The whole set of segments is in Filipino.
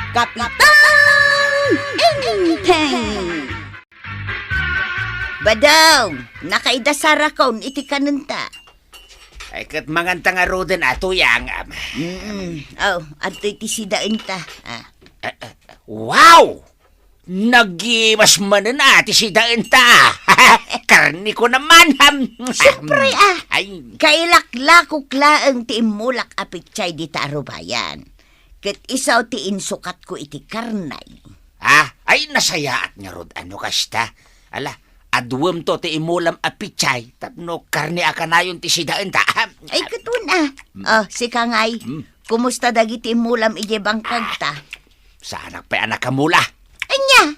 Kapitan Enteng! Badong, nakaidasara kaun iti kanunta. Ay kat manganta nga roden ato yang Ato iti sidaan ta. wow! Nagimas manan ati si Daenta. Karni ko naman. Siyempre Ay, kailaklakok laang ti imulak apitsay di tarubayan. Kat isaw ti insukat ko iti karnay. ay nasayaat nga rod ano kasta. Ala, adwem to ti imulam apichay. Tapno karni akanayon ti si Daenta. Ay katun si Kangay. Kumusta dagiti imulam ije bangkag ta? Sana pa anak kamula. Anya?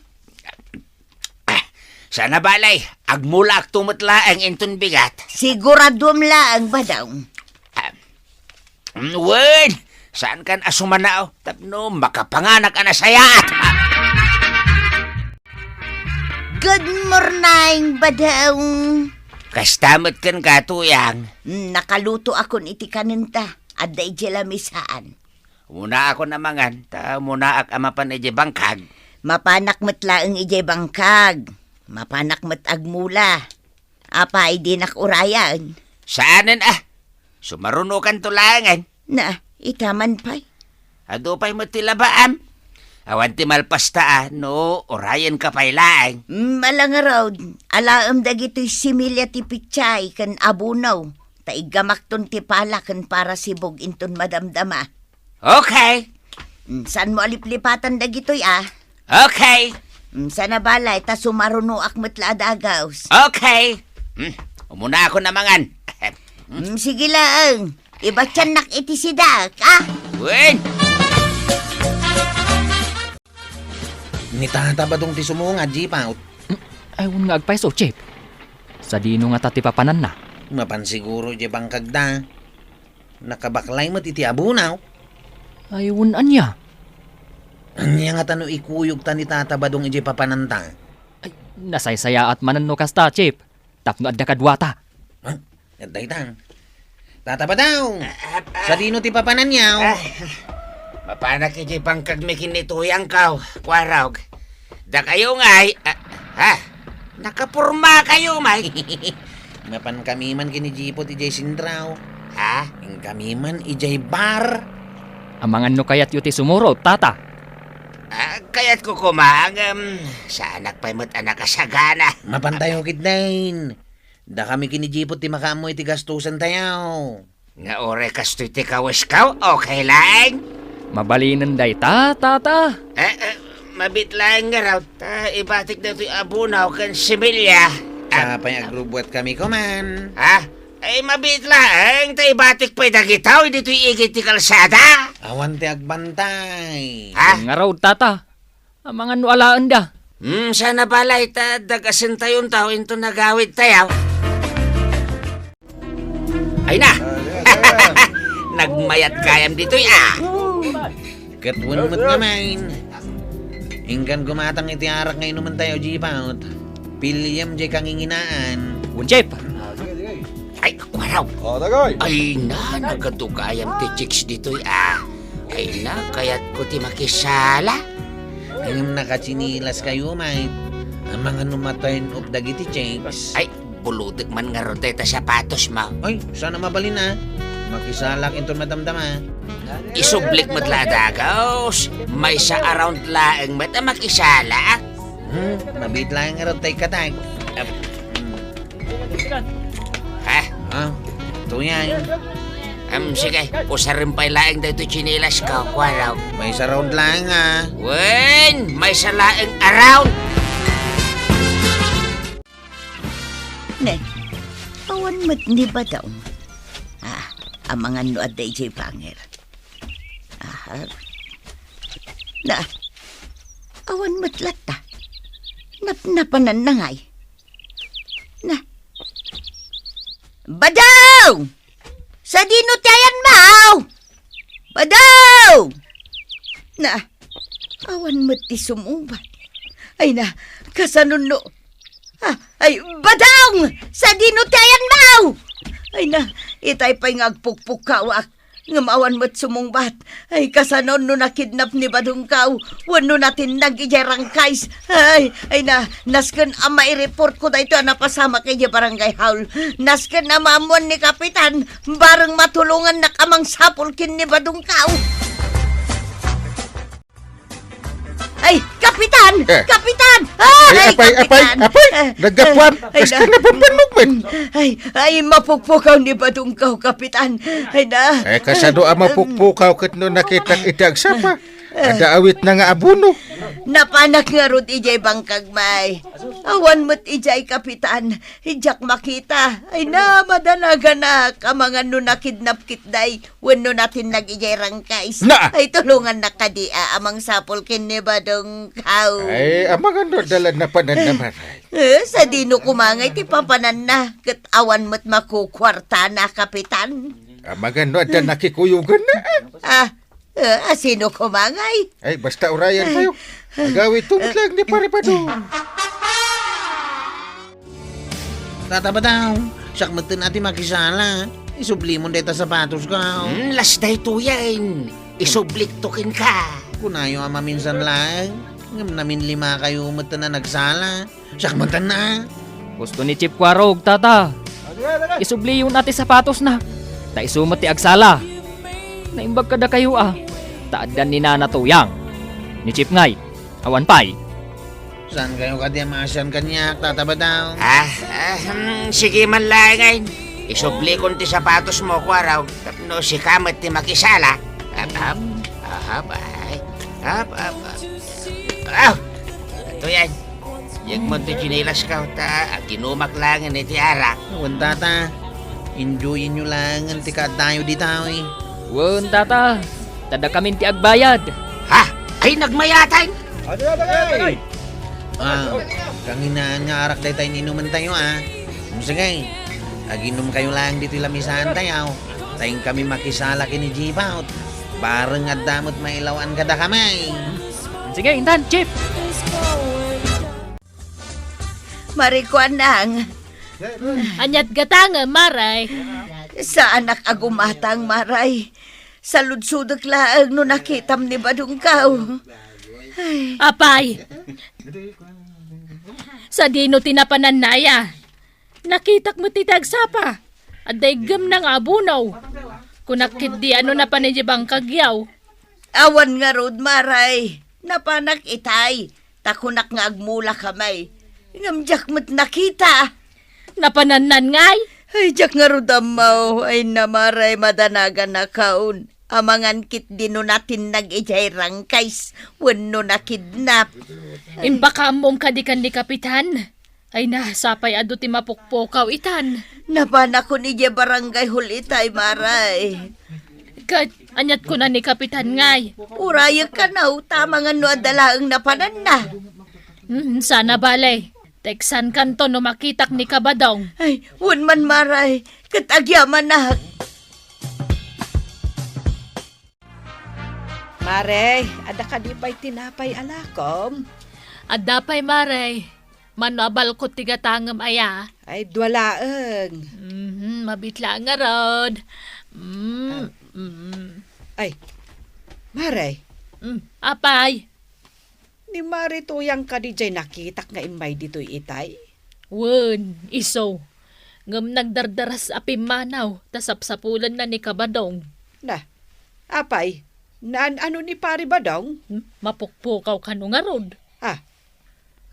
Sana balay, agmula ak tumutla ang inton bigat. Siguradom laang badaw. Wen, saan kan asumanao? Tapno makapanganak ana sayaat. Good morning, badaw. Kastamot kan katuyang. Nakaluto akon iti kanunta. Adda ije lamisaan. Muna ako namangan, muna ak amapan ije bangkag. Mapanak matlaang ije bangkag. Mapanak mat agmula. Apa ay di nakurayan. Saanan sumarunukan tulangan. Na, itaman pa'y. Ado pa'y matilabaam. Awan ti malpasta no, orayan ka pa'y laang. Malangaraw, alaam dagito'y similya ti pichay kan abunaw. Taigamak ton ti pala kan para sibog inton madamdama. Okay. Saan mo aliplipatan dagito'y Okay. Sana balay, ta sumaruno akmat laadagaws. Okay. Umuna ako namangan. Sige lang. Iba tiyanak iti sidak, Wen! Nitata ba dong ti sumunga, Jipaut? Ayun nga agpaiso, Chip. Sa dino nga tatipapanan na. Mapansiguro di bangkag da. Nakabaklay mo iti abunaw. Ayun anya. Anya nga tano ikuyog ta ni tata ba dong iti papananta? Ay, nasaysaya at manano kasta, Chip. Tapno adda kadwata. Yaday tang. Tata ba daw? Sa dino ti papananyaw? Mapanak iti bangkag may kinituyang kaw. Kwarog. Da kayo nga'y. Nakapurma kayo, may. Mapan kami man kinijipot ijay sindraw. Ha? Ang kami man ijay bar. Amangan no kayat yuti sumuro, tata. Kaya't ko kumang, sa anak pa'y mat anak kasagana. Mapantayo kitdain. Da kami kinijipot ti makamoy ti gastusan tayaw. Nga ore kastoy ti kawaskaw, okay lang? Mabalinan day, tata. Mabit lang nga raw, ibatik na ito'y abunaw kan similya. Kapay agrubwat kami kuman. Ay mabit lang, ibatik pa'y dagitaw, dito'y igit ti kalsada. Awan ti agbantay. Nga raw, tata. Amangan no alaan da. Sana balay dagasin tayong tao into nagawid tayaw. Ay na! Nagmayat kayam dito'y Katwan mo't ngamain. Ingkan gumatang iti arak ngayon naman tayo, Jipaut. Pilyam jay kanginginaan. Un, Chip. Ay, kwaraw. Ay na, nagadugayam ti chicks dito'y Ay na, kaya't ko ti makisala. Ang nakachinilas kayo, mate. Ang mga numatayin of dagiti chicks. Ay, bulutik man nga ron tayo sapatos mo. Ay, sana mabalin na. Makisalak into madamdama. Isublik mo't ladagaws. May sa around laeng mat makisala. Mabit lang nga ron tayo katag. Ito yan. Sige, usarin pa'y laeng dito chinilas ka, kwaraw. May sa round lang Wen, may sa laeng around. Ne, awan mat ni ba daw? Amangan no at DJ Panger. Na, awan mat lata. Napnapanan na ngay. Na, Badaw! Sa dinutayan mau! Badaw! Na, awan mat ti sumubat. Ay na, kasanuno. Ay, Badang! Sa dinutayan mau! Ay na, itay pa'y ngagpukpukawak. Ngamawan mo't sumungbat. Ay, kasanon no nakidnap ni Badungkaw. Wano natin nag-ijarang kais. Ay, nasken ama i-report ko dahito na pasama kay barangay haul. Nasken ama amuan ni Kapitan. Barang matulungan na kamang sapulkin ni Badungkaw. Ay, Kapitan! Kapitan! Ay, apay! Nagapwan! Kasi na pampanugman! Ay, mapukpukaw ni Badungkaw, Kapitan. Ay na. Kasado ang mapukpukaw kat no nakitang itagsapa. Ada awit na nga abuno. Napanak nga rod ijay bangkag may. Awan mo't ijay, Kapitan. Ijak makita. Ay na, madalaga na. Kamangan no nakidnap kitday. Wano natin nag-ijay rangkays. Na! Ay tulungan na kadia amang sapol kin ni Badungkaw. Ay, amang ano dalan na panan naman. Sa dino kumangay ti papanan na. Kat awan mo't makukwarta na, Kapitan. Amang ano ada nakikuyugan na. Sino kumangay? Ay, basta urayan tayo. Agawit tumot lang ni Paribado. Tatabadaw, siyak matin natin makisala. Isubli mo dito sapatos ka. Last day to yan. Isublik tokin ka. Kunayo ama minsan lang. Ngam namin 5 kayo matan na nagsala. Siyak matan na. Gusto ni Chip Kwarog, tata. Isubli yung natin sapatos na. Ta isumat ti agsala. Naimbag kada kayo Taadan ni Nana Tuyang. Ni Chip ngay. Awan pay. Saan kayo kadiamasyan kanyak, tatabadaw? Sige man lang ngayon. Isubli kong ti sapatos mo, Kwaraw. Tapno si Kamat ti makisala. Ito yan. Yung mo ti chinilas ka, ginumak lang ni ti arak. Wan tata, enjoyin nyo lang ang tika tayo dito eh. Wan, tata. Tada kami ti agbayad. Ha? Ay, nagmayatan? Kanginaan nga arak day tayo inuman tayo Sige, aginom kayo lang dito lamisahan tayo. Tayong kami makisala kini Jibaut. Bareng at damot mailawan kada kamay. Sige, intan, Chip. Marikuan nang. Anyat gatanga, Maray. Sa anak agumatang, Maray. Sa ludsudok laang no nakitam ni Badungkaw. Apay. Sa dino tinapanan naya. Nakitak mo titagsapa. Aday gam ng abunaw. Kunakit di ano na panijibang kagyaw. Awan nga rod, Maray. Napanak itay. Takunak nga agmula kamay. Ngamjak mo't nakita. Napananan ngay. Ay, jak nga rod amaw. Ay na, Maray, madanagan na kaun. Amangan kit dino natin nag-ijay rangkays. Wano na kidnap. Imbaka mong kadikan ni Kapitan. Ay nasapay ado ti mapukpukaw itan. Napanak ko ni barangay hulitay, Maray. Kat, anyat ko na ni Kapitan ngay. Urayag ka na, tama nga no adalaang napanan na. Sana balay. Teksan kanto no makitak ni Kabadong. Ay, man, Maray. Katagyaman na. Maray, ada ka di pa'y tinapay alakom? Adapay Maray. Manabal ko tigatangam aya. Ay, dwalaeng. Mabitla nga rod. Ay, Maray, Apay. ni Mari tuyang ka di jay nakitak nga imay dito'y itay. Wen, iso. Ngam nagdardaras apimanaw, tasapsapulan na ni Kabadong. Na, apay, ano ni pari ba daw? Mapukpukaw ka no nga rod.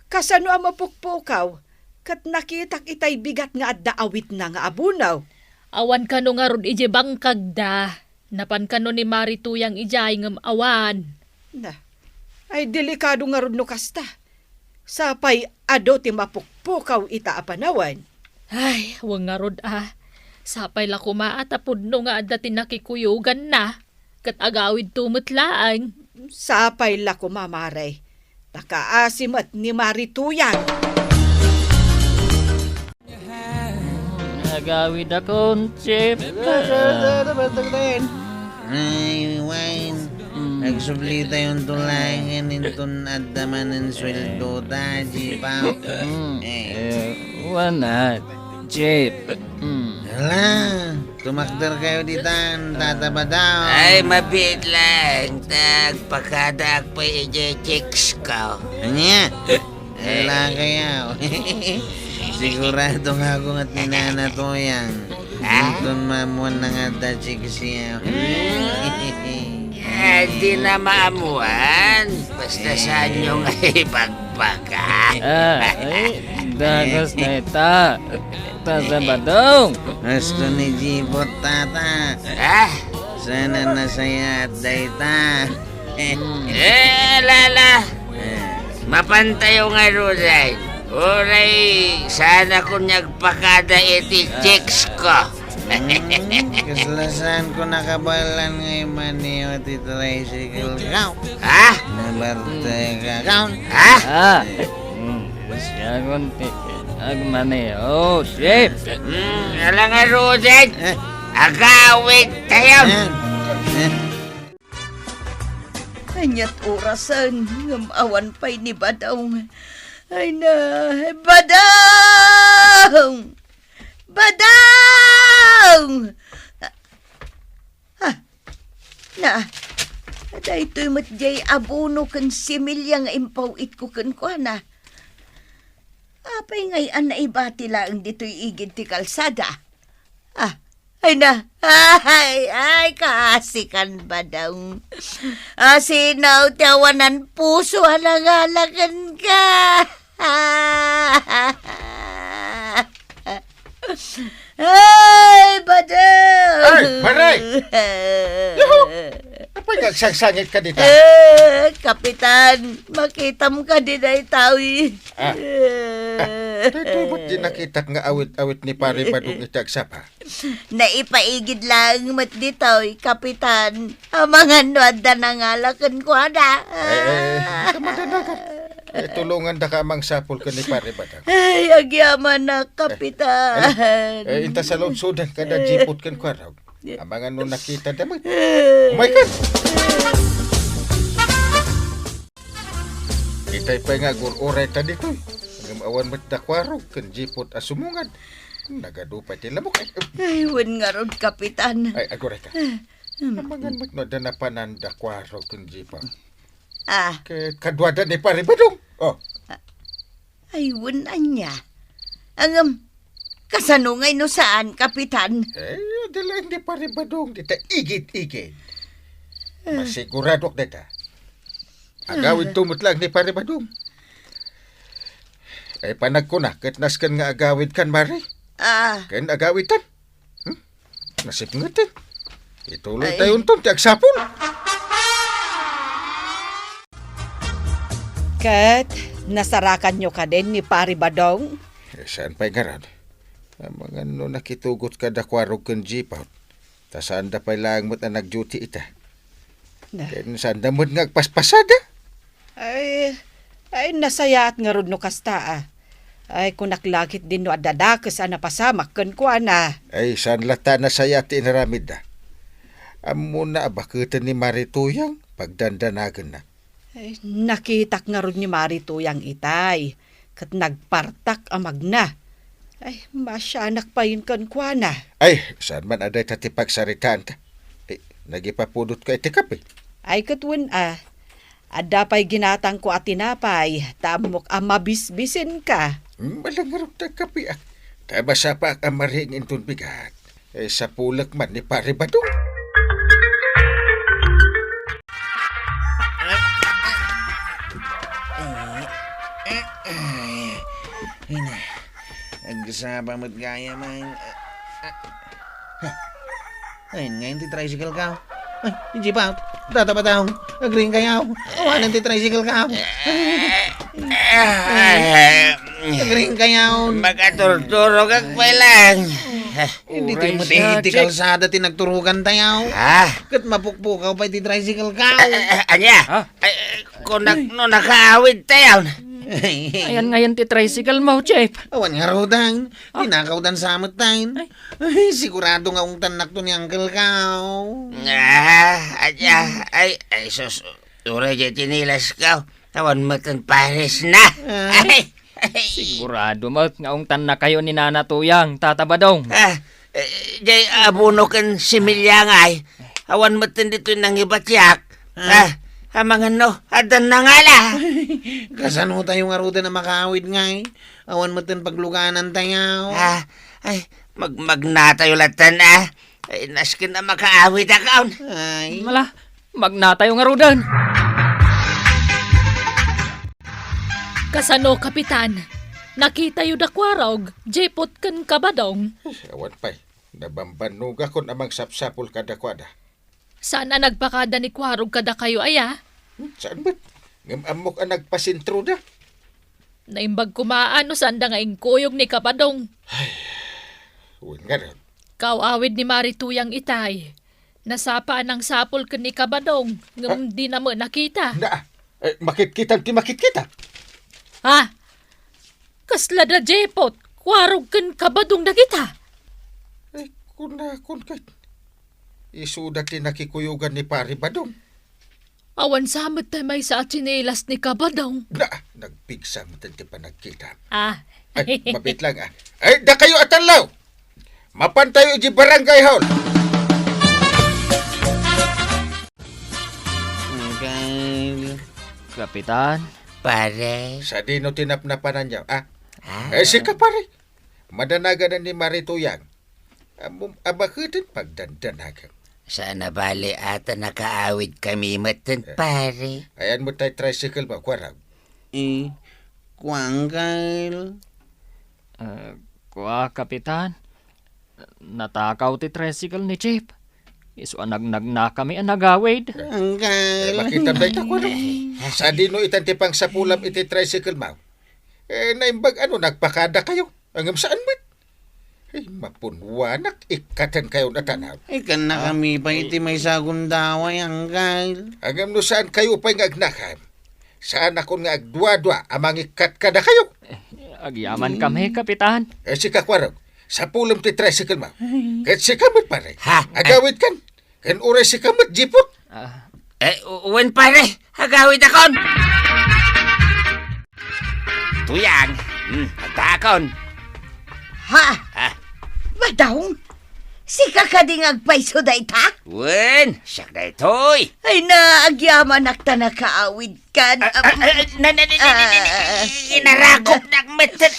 Kasano ang mapukpukaw? Kat nakitak itay bigat nga at daawit na nga abunaw. Awan ka no nga rod ije bangkag da. Napan ka no ni Marituyang ijay ngam awan. Na, ay delikado nga rod no kasta. Sapay ado ti mapukpukaw ita apanawan. Ay, wang nga rod Sapay la kumaatapod no nga adda tinakikuyugan na. Kat agawid tumutlaang. Sapay la kumamaray. Takaasim at ni Marituyan. Nagawid akong Chip. Ay, wine. Nagsubli tayong tulangin itong adaman ng sweldo ta, Jibaut. Wanat, Chip. Hala, tumakder kayo ditan, tataba daw. Ay, mabit lang. Tagpakadak pa chicks ko. Anya? Wala kaya. Sigurado nga ako at ninanatoyang. Itong mamuan na nga da chicks siya. Di na maamuan. Basta sa inyo nga ipagpaka. Ay, dagas na ita. Tasabadong. Gusto ni Jibot, tata. Ah? Sana nasaya at dayta. Lala. Mapantayo nga Roday. Oray, sana ko nagpakada iti chicks ko. Kaslasan ko nakabalan ngayon maniyo at tricycle ka. Ha? Nabarte ka ka. Ha? Siya konti. Agmaneo, Chip. Alang nga Roday. Agawit tayo. Anyat orasan, ngamawan pa'y ni Badong. Ay na, Badong! Badong! Na, dahito'y matjay abuno kan similya nga impawit ko kan ko na. Apay ngayon na ibati lang dito'y igid ti kalsada. Ay na, ay, kaasikan ba daw? Sinaw tiyawanan puso, halangalagan ka. Ay, badang! Ay, Maray! Apa nagsangsangit ka dito? Kapitan, makita mo ka din ay tawi. Dito ba't di nakita nga awit-awit ni Pare Badong itagsapa? Naipaigid lang mat dito, kapitan. Mga nuada na ngalakan ko na. Kamadanagan. Tulungan da ka amang sapol ka ni Pare Badong. Ay, agyaman na, kapitan. Inta sa longsudan ka na jipot kan ko raw. Amangan no nakita damay. Oh my God! Itay pa nga oray ta dito. Awan mat dakwaro kan jipot asumungan. Nagadupay ti lamok. Ay, wan nga ron, kapitan. Ay, agoray ka. Amangan mat no danapanan dakwaro kan jipot. Kadwada ni Pare Badong. Oh. Ay, wan anya. Ang kasanungay no saan, kapitan? Dalang ni Pare Badong. Dita igit-igit. Masigurado dita. Agawin tumot lang ni Pare Badong. Ay panag ko na, kitnas kan nga agawid kan, Mari. Kan agawitan. Nasip nga tin. Ituloy tayo itong tiagsapon. Kat, nasarakan nyo ka din ni Pare Badong? Saan pa'y garad? Mga no nakitugot ka dakwarog kan jipaut. Ta saan da pa'y lang mo't na nag-duty ita. Kan saan da mo't ngagpaspasada? Ay, nasayaat nga rod no kasta. Ay, kung naklakit din no adadakas na pasamak kan ko na. Ay, saan lata na saya ti inaramid da? Amo na abakutan ni Marituyang pagdandanagan na. Ay, nakitak nga rod ni Marituyang itay. Kat nagpartak amag na. Ay, masyanak pa yun kan ko na. Ay, saan man aday tati pagsaritaan ta? Nagipapudot ka iti kape. Ay, katwan Ada pa'y ginatang ko at tinapay, tamok mabisbisin ka. Malangarap na kape Tabasa pa ang maring intun bigat. Sa pulak man ni Pare Badong. Agkasaba mo't gaya man. Ay, ngayon ti tricycle ka. Ay, hindi pa. Tatapa daw. Agring kayaw. Awanan ti tricycle ka. Agring kayaw. Magaturturog ang lang. Hindi ti mo ti kalsada ti nagturugan tayaw. Kat mapukpukaw pa ti tricycle ka. Anya? Kung nakaawid tayo. Ayan ngayon ti tricycle mo, Chip. Awan nga rodang. Tinakaw dan samot tayo. Ay, sigurado nga ung tanak to ni Uncle Kaw. Ay, sus. Tura dyan tinilas ka. Tawan mo itong pares na. Ay. Sigurado mo, ngaong tan na kayo ni Nana Tuyang, Tata Badong. Jay abuno kan similya ngay. Awan mo dito nang ibatyak. Mga no, adan na nga la. Kasano tayo nga ruta na makaawid nga eh. Awan mo tin pagluganan tayo. Magnatayo latan Ay, naskin na makaawid akaon. Ay. Mala, magnatayo nga rudan. Kasano, Kapitan? Nakita yu dakwarog, jepot kan kabadong. Awan pa'y. Nabambanog ako namang sapsapol kada kwada. Sana nagpakada ni kwarog kada kayo aya? Saan ba't? Ngamamok ang nagpasintro na. Naimbag kumaano sanda nga ingkuyog ni kabadong. Uwan nga rin. Kawawid ni Marituyang itay. Nasapaan ng sapol kan ni kabadong. Ngam di na mo nakita. Makit-kita ti makit-kita. Ha? Kasla da jepot, kwarog kan kabadong na kita. Ay, kun kahit. Isuda ti nakikuyugan ni Pari Badong. Awan samot tayo may sa tsinelas ni kabadong. Nagpigsa mo ti pa nagkita. Ay, Mabit lang Ay, da kayo atanlaw. Mapantayo di barangay hall. Kapitan. Pare. Sa dino tinapnapanan niya, sika pare. Madanaga na ni Marituyang. Abakitin pagdandanaga. Sana bali ata nakaawid kami matan, pare. Ayan mo tayo tricycle ba, kwarag? Kuangkal. Kuha, Kapitan. Natakaw ti tricycle ni Chip. Iso anagnag na kami ang nagawid. Kuangkal. Makita ba ito, kwarag? Sa dino itanti pang sapulam iti tricycle mo. Naimbag nagpakada kayo. Hanggang saan mo? Mapunwanak, ikatan kayo na tanaw. Ikan na kami pa iti may sagundaway, angkal. Hanggang no saan kayo pa'y ngagnakam. Saan ako nga agdwa-dwa amang ikat ka na kayo. Agyaman kami, Kapitan. Si kakwarag, sa pulam ti tricycle mo. Kahit si kamot pare. Ha? Agawid kan. Kan uray si kamot, jipot. Uwan pare, agawid akon. Tuyang, agtakon. Ha? Badong? Sika ka ding agpaiso da ita? Uwan, siyak na ito'y. Ay naagyaman nakta nakaawid ka. Inarakop ng matan.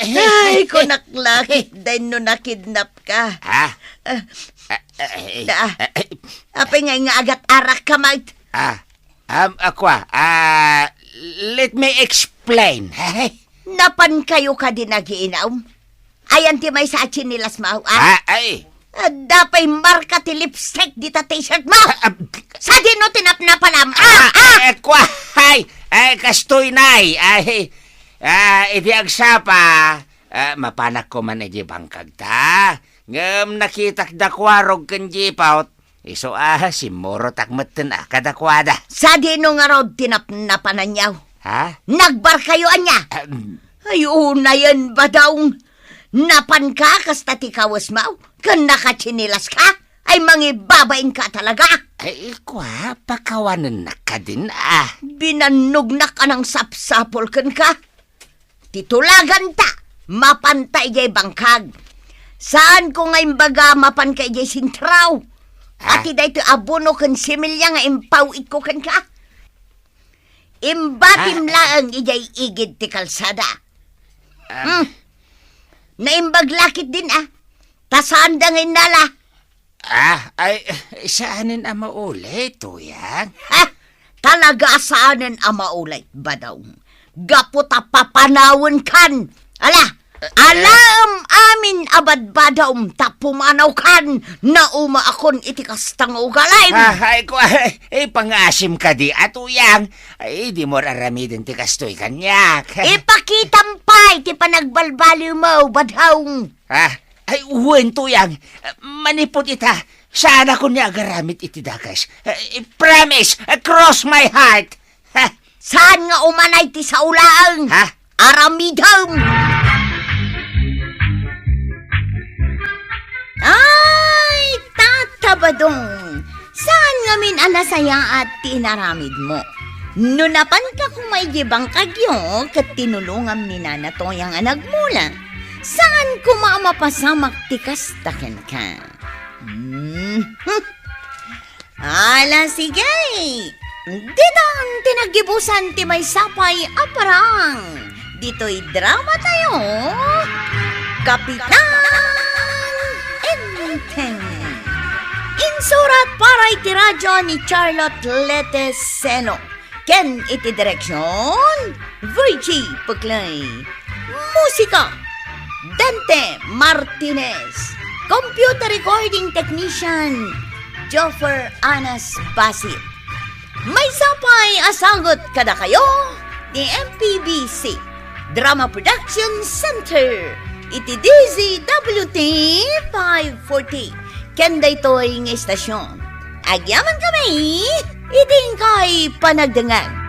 Ay, kunaklakit din no nakidnap ka. Apay nga agat arak ka, mate. Let me explain. Napan kayo ka din nagiinaw? Ayan ti may sa chinilas mo, Dapay marka ti lipstick di ta t-shirt mo. Sa di no tinapnapalam. Kastoy nay. Iti agsapa. Mapanak ko man iti bangkag ta. Ngam nakitak dakwarog kan jipaut. Iso si Moro takmeten kadakwada. Sa di no nga rod tinapnapanan niyaw. Nagbar kayo anya. Ay, una yan ba daw? Napan ka, kasta ti kawas mo? Kan nakachinilas ka? Ay, mangibabain ka talaga. Ay, pakawanan na ka din, Binanugnak ka ng sapsapol kan ka. Titulagan ta, mapantay jay bangkag. Saan ko nga imbaga mapan kay jay sintraw? Ati da ito abono kan similya nga impawit ko kan ka. Imbatim lang ijay igid ti kalsada. Naimbaglakit din Tasaan da ngayon nala. Saanin ang maulay, Tuyang? Talaga saanin ang maulay, badaw. Gaputa papanawin kan. Alam amin abad badaw tapumanaw kan na uma akon iti kastang ugalay. Pangasim ka di, Tuyang. Di mo raramidin ti kastoy kanyak. Ipakitampay ti panagbalbaliw mo, badaw. Uwan, Tuyang. Manipot ita. Sana ko niya agaramit iti dakas. Promise, cross my heart. Saan nga umanay ti sa ulaang? Aramidam. Ay, tatabadong. Saan nga min alasaya at tinaramid mo? Nunapan ka kung may jibang kagyo kat tinulungam ni Nana Toyang anagmula. Saan kumama pasamak tikas taken ka. Ala, sige. Dito ang tinagibusan ti may sapay aparang. Dito'y drama tayo. Kapitan Enteng. Insurat para iti radyo ni Charlotte Letes Seno. Ken iti direksyon, Virgie Puglay. Musika, Dante Martinez. Computer recording technician, Joffer Anas Basit. May sapay asagot kada kayo ni MPBC Drama Production Center. Iti DZWT 540. Kenda ito'y ng estasyon. Agyaman kami, iting kay panagdangan.